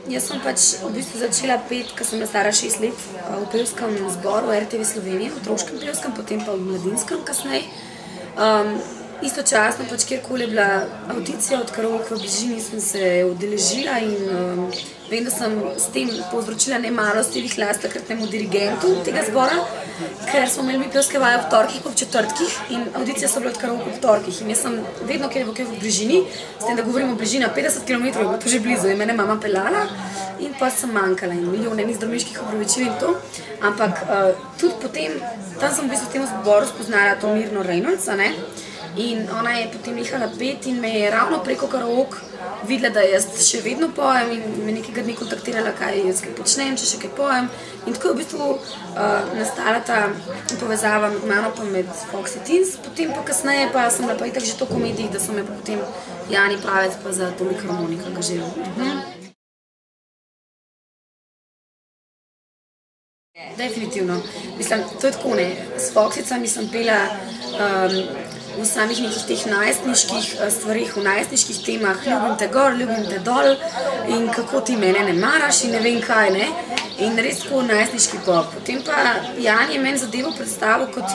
Jaz sem pač v bistvu začela peti, ko sem bila stara 6 let v pevskem zboru RTV Slovenije, v otroškem pevskem, potem pa v mladinskem kasneje. Istočasno pač kjerkoli je bila avdicija od karaoke v bližini, sem se udeležila in vem, da sem s tem povzročila nemalo stevih las takratnemu dirigentu tega zbora, ker smo imeli mi pevske vaje ob torkih pa ob četrtkih in audicije so bile od karaoke ob torkih. In jaz sem vedno, kjer je v bližini, s tem, da govorim o bližini, 50 km je bilo to že blizu, je mene mama pelala in pa sem manjkala in milijon enih zdravniških opravičil in to. Ampak tudi potem, tam sem v bistvu v tem zboru spoznala to Mirno Reynolds, in ona je potem nehala peti in me je ravno preko karaoke videla, da jaz še vedno pojem in me nekega dne kontaktirala, kaj jaz kaj počnem, če še kaj pojem. In tako je v bistvu nastala ta povezava med mano pa med Foxy Teens. Potem pa kasneje pa sem bila pa itak že to komedij, da so me pa potem Jani Pavec pa za Atomik Harmonika angažirali. Definitivno. Mislim, to je tako, s Foxycami sem pela v samih nekih teh najstniških stvarih, v najstniških temah, ljubim te gor, ljubim te dol in kako ti mene ne maraš in ne vem kaj, in res tako najstniški pop. Potem pa Jan je meni zadevo predstavil kot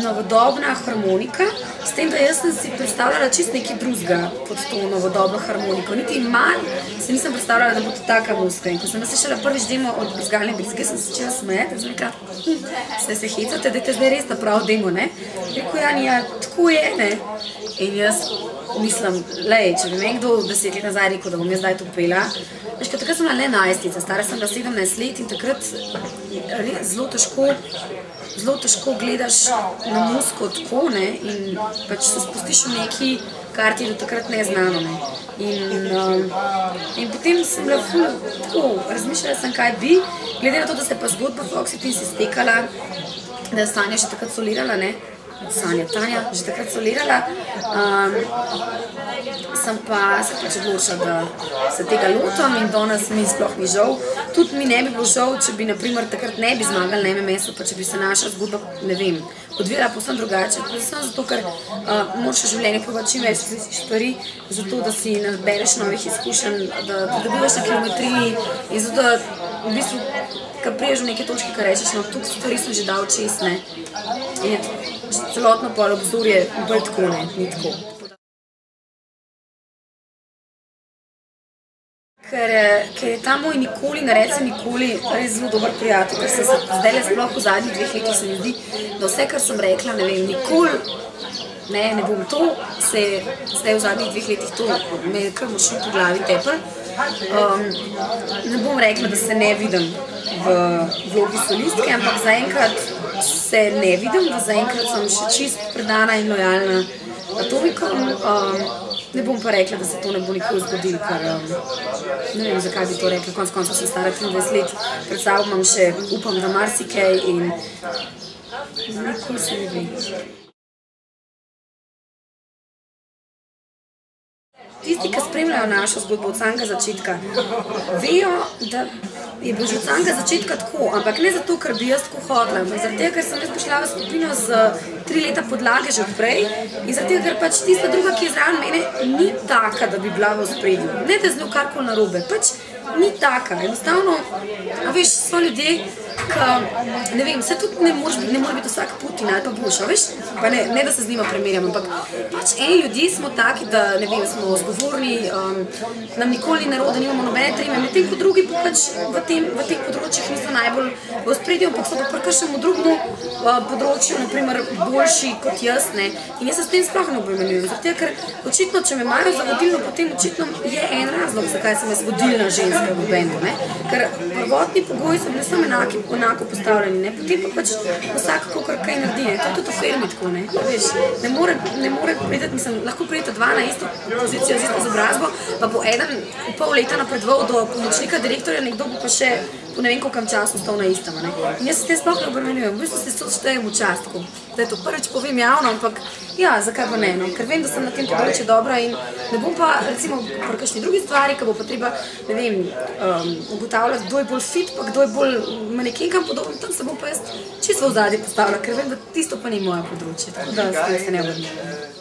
novodobna harmonika, s tem, da jaz sem si predstavljala čist nekaj drugega pod to novodobno harmoniko. Niti manj se nisem predstavljala, da bo to taka muska. In ko sem slišala prvič demo od Brizgalne Brizge, sem se začela smejati, sem rekla, se hecate, da je zdaj res naprav demo, Rekel Jan, ja, tako je, In jaz mislim, če bi me kdo 10 let nazaj rekel, da bom jaz zdaj to pela. Veš, ker takrat sem bila le najstnica, stara sem bila 17 let in takrat zelo težko gledaš na muziko tako, in pač se spustiš v neki, kar ti je do takrat neznano, In potem sem bila tako, razmišljala sem, kaj bi, glede na to, da se je pa zgodba Foxy Teens iztekala, da je Sanja še takrat solirala, Tanja, že takrat solirala, sem pa se pač odločila, da se tega lotam in danes mi sploh ni žal. Tudi mi ne bi bilo žal, če bi naprimer takrat ne bi zmagali na MMS-u, pa če bi se naša zgodba, ne vem, odvijala povsem drugače. Predvsem zato, ker moraš v življenju probati čim več stvari, zato, da si nabereš novih izkušenj, da dobivaš na kilometriji in zato, da v bistvu, ko priješ v neke točke, kar rečeš, tukaj stvari sem že dal čez, in celotno pol obzorje bolj tako, ni tako. Ker je ta moj nikoli, ne reci nikoli, res zelo dober prijatelj, ker sem se zdaj sploh v zadnjih 2 letih se mi zdi, da vse, kar sem rekla, ne vem, nikoli, ne bom to, se je zdaj v zadnjih 2 letih to me je kar močno po glavi tepel. Ne bom rekla, da se ne vidim v vlogi solistke, ampak zaenkrat se ne vidim, da zaenkrat sem še čist predana in lojalna Atomikom. Ne bom pa rekla, da se to ne bo nikoli zgodilo, ker ne vem, zakaj bi to rekla. Konec koncev sem stara 23 let, pred sabo imam še, upam, da marsikaj in nikoli se ne vem. Tisti, ki spremljajo našo zgodbo od samega začetka, vejo, da je bilo že od samega začetka tako, ampak ne zato, ker bi jaz tako hodila, ampak zaradi tega, ker sem jaz prišla v skupino z 3 leta podlage že odprej in zaradi tega, ker pač tista druga, ki je zraven mene, ni taka, da bi bila v ospredju. Ne, da je z njo karkoli narobe, pač ni taka. Enostavno, veš, so ljudje, ki, ne vem, vse tudi ne more biti vsak Putin ali pa Bush, veš, pa ne, da se z njima primerjam, ampak pač eni ljudje smo taki, da, ne vem, smo zgovorni, nam nikoli ni narode, nimamo nobene treme, medtem ko drugi pa pač v teh področjih niso najbolj v ospredju, ampak so pa pri kakšnemu drugemu področju, naprimer, boljši kot jaz, in jaz se s tem sploh ne obremenjujem, zato ker očitno, če me imajo za vodilno, potem očitno je en razlog, zakaj sem jaz vodilna ženska v bendu, ker prvotni pogoji so bili samo enako postavljeni, potem pa pač vsak kakor kaj naredi, to je tudi v firmi tako, veš, ne more priti, mislim, lahko priti dva na isto pozicijo, z isto izobrazbo, pa bo eden pol leta napredoval do pomočnika direktorja, nekdo bo pa še po ne vem kolkem času ostal na istem, in jaz se s tem sploh ne obremenjujem, v bistvu se to štejem v čast, da je to prvič povem javno, ampak ja, zakaj pa ne, ker vem, da sem na tem področju dobra in ne bom pa, recimo, pri kakšni drugi stvari, ki bo pa treba, ne vem, ugotavljati, kdo je bolj fit, pa kdo je bolj manekenkam podoben, tam se bom pa jaz čisto v ozadje postavila, ker vem, da tisto pa ni moje področje, tako da se ne obrnem.